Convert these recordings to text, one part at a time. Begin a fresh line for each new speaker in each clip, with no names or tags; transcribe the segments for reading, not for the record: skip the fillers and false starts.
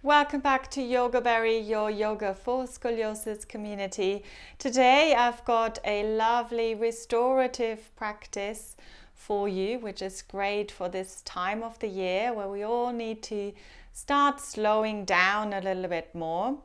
Welcome back to Yoga Berry, your yoga for scoliosis community. Today I've got a lovely restorative practice for you, which is great for this time of the year where we all need to start slowing down a little bit more.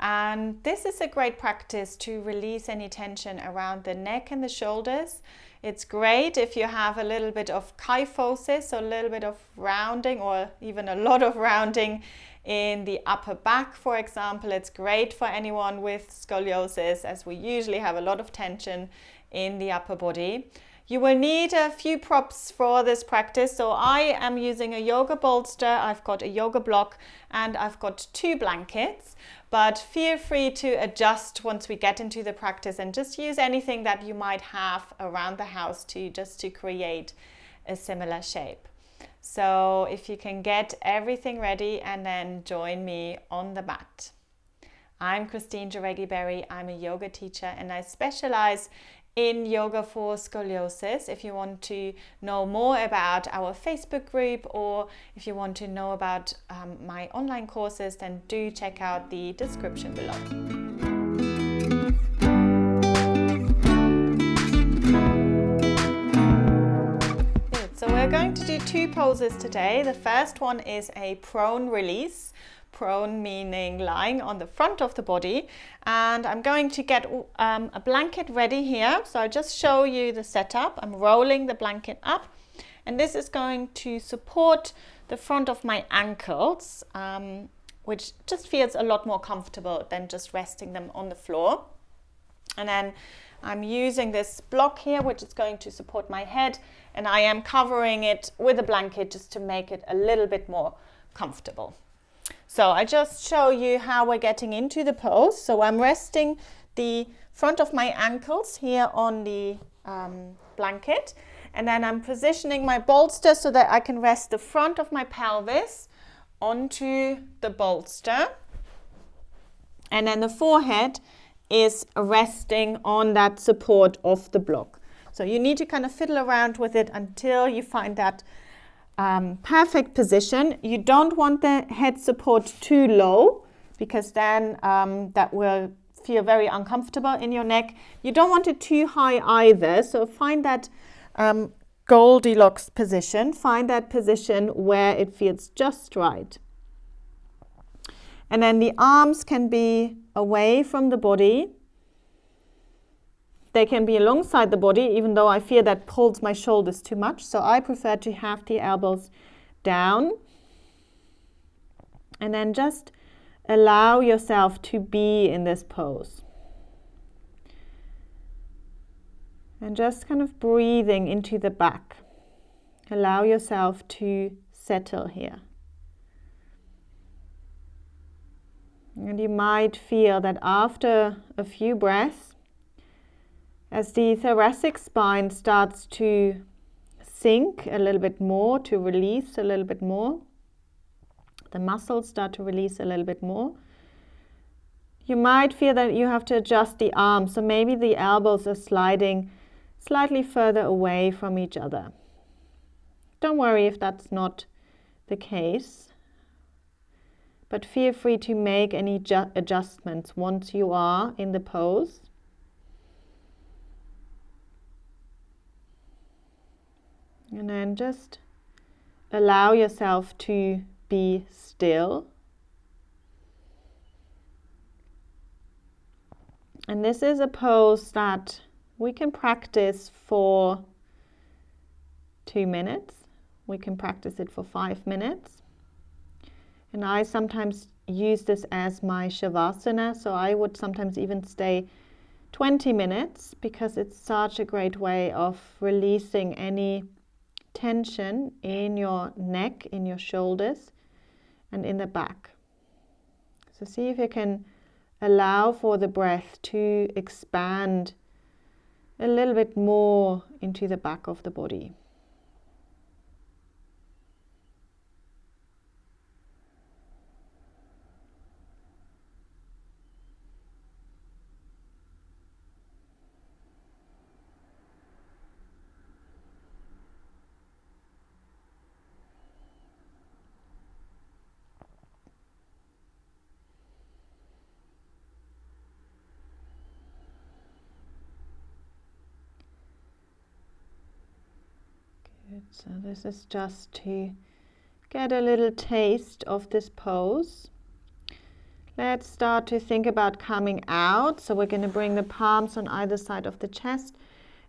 And this is a great practice to release any tension around the neck and the shoulders. It's great if you have a little bit of kyphosis, so a little bit of rounding or even a lot of rounding in the upper back, for example. It's great for anyone with scoliosis, as we usually have a lot of tension in the upper body. You will need a few props for this practice. So I am using a yoga bolster, I've got a yoga block, and I've got 2 blankets. But feel free to adjust once we get into the practice and just use anything that you might have around the house to create a similar shape. So if you can get everything ready and then join me on the mat. I'm Christine Jareggi-Berry. I'm a yoga teacher and I specialize in yoga for scoliosis. If you want to know more about our Facebook group or if you want to know about my online courses, then do check out the description below. So we're going to do 2 poses today. The first one is a prone release. Prone meaning lying on the front of the body, and I'm going to get a blanket ready here. So I'll just show you the setup. I'm rolling the blanket up, and this is going to support the front of my ankles, which just feels a lot more comfortable than just resting them on the floor. And then I'm using this block here, which is going to support my head, and I am covering it with a blanket just to make it a little bit more comfortable. So I just show you how we're getting into the pose. So I'm resting the front of my ankles here on the blanket, and then I'm positioning my bolster so that I can rest the front of my pelvis onto the bolster, and then the forehead is resting on that support of the block. So you need to kind of fiddle around with it until you find that perfect position. You don't want the head support too low because then that will feel very uncomfortable in your neck. You don't want it too high either. So find that Goldilocks position. Find that position where it feels just right. And then the arms can be away from the body. They can be alongside the body, even though I fear that pulls my shoulders too much. So I prefer to have the elbows down. And then just allow yourself to be in this pose. And just kind of breathing into the back. Allow yourself to settle here. And you might feel that after a few breaths, as the thoracic spine starts to sink a little bit more, to release a little bit more, the muscles start to release a little bit more, you might feel that you have to adjust the arms. So maybe the elbows are sliding slightly further away from each other. Don't worry if that's not the case, but feel free to make any adjustments once you are in the pose. And then just allow yourself to be still. And this is a pose that we can practice for 2 minutes. We can practice it for 5 minutes. And I sometimes use this as my shavasana, so I would sometimes even stay 20 minutes because it's such a great way of releasing any tension in your neck, in your shoulders, and in the back. So see if you can allow for the breath to expand a little bit more into the back of the body. So this is just to get a little taste of this pose. Let's start to think about coming out. So we're going to bring the palms on either side of the chest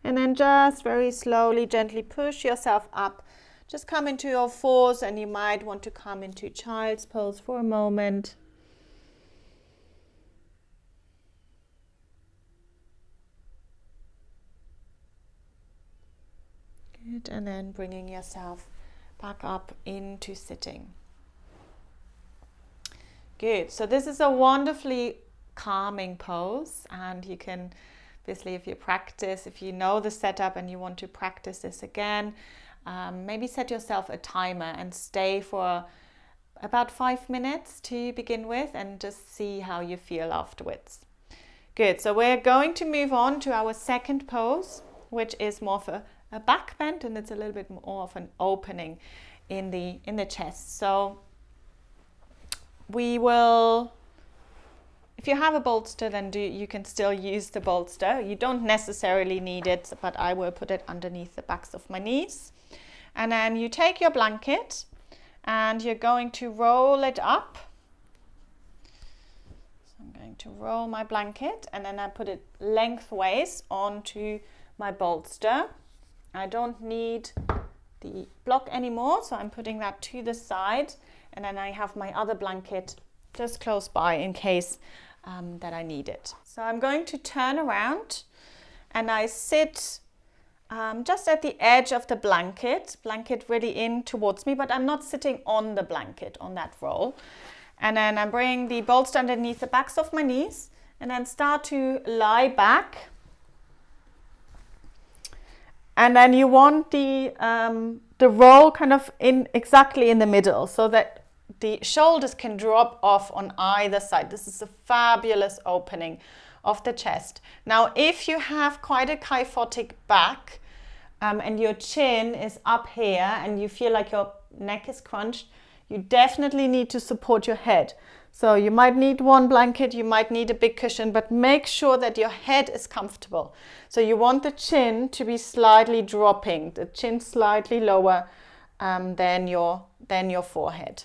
and then just very slowly, gently push yourself up. Just come into your fours, and you might want to come into child's pose for a moment. Good, and then bringing yourself back up into sitting. Good, so this is a wonderfully calming pose, and you can obviously, if you practice, if you know the setup and you want to practice this again, maybe set yourself a timer and stay for about 5 minutes to begin with, and just see how you feel afterwards. Good, so we're going to move on to our second pose, which is more of a back bend, and it's a little bit more of an opening in the chest. So we will, if you have a bolster, then you can still use the bolster. You don't necessarily need it, but I will put it underneath the backs of my knees. And then you take your blanket and you're going to roll it up. So I'm going to roll my blanket, and then I put it lengthways onto my bolster. I don't need the block anymore, so I'm putting that to the side, and then I have my other blanket just close by in case that I need it. So I'm going to turn around and I sit just at the edge of the blanket really in towards me, but I'm not sitting on the blanket on that roll. And then I bring the bolster underneath the backs of my knees and then start to lie back. And then you want the roll kind of exactly in the middle, so that the shoulders can drop off on either side. This is a fabulous opening of the chest. Now, if you have quite a kyphotic back and your chin is up here and you feel like your neck is crunched, you definitely need to support your head. So you might need one blanket, you might need a big cushion, but make sure that your head is comfortable. So you want the chin to be slightly dropping, the chin slightly lower than your forehead.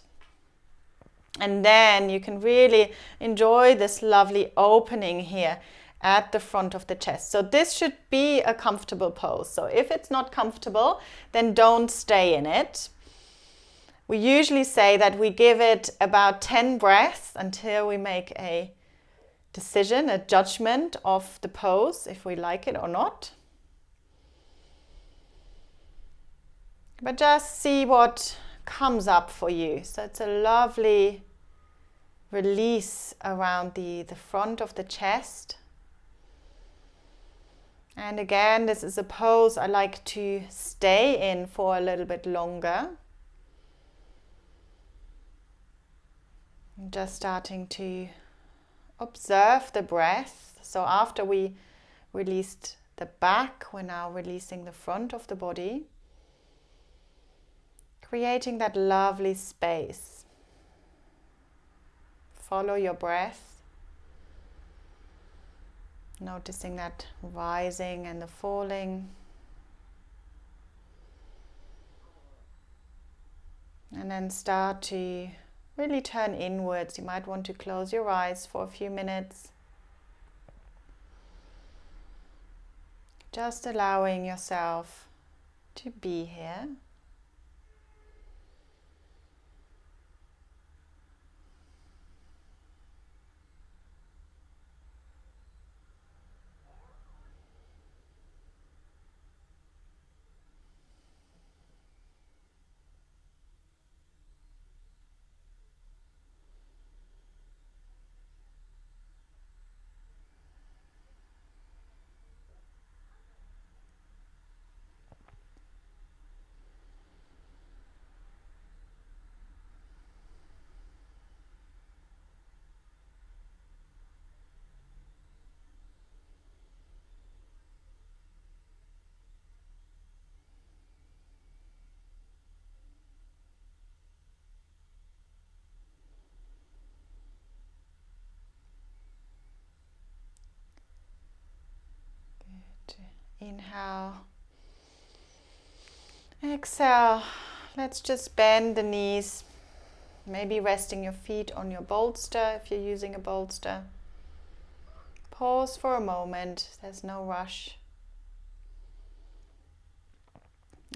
And then you can really enjoy this lovely opening here at the front of the chest. So this should be a comfortable pose. So if it's not comfortable, then don't stay in it. We usually say that we give it about 10 breaths until we make a decision, a judgment of the pose, if we like it or not. But just see what comes up for you. So it's a lovely release around the front of the chest. And again, this is a pose I like to stay in for a little bit longer. I'm just starting to observe the breath. So after we released the back, we're now releasing the front of the body, creating that lovely space. Follow your breath, noticing that rising and the falling. And then start to really turn inwards. You might want to close your eyes for a few minutes. Just allowing yourself to be here. Inhale Exhale. Let's just bend the knees, maybe resting your feet on your bolster if you're using a bolster. Pause for a moment, there's no rush.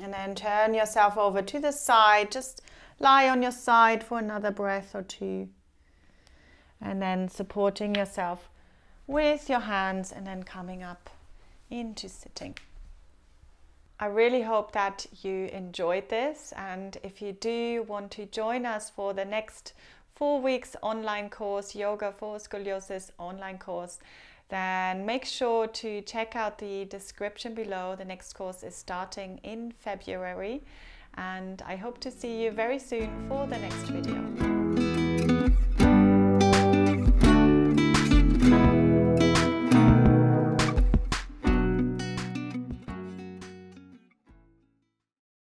And then turn yourself over to the side, just lie on your side for another breath or two. And then supporting yourself with your hands and then coming up into sitting. I really hope that you enjoyed this, and if you do want to join us for the next 4 weeks online course, Yoga for Scoliosis online course, then make sure to check out the description below. The next course is starting in February, and I hope to see you very soon for the next video.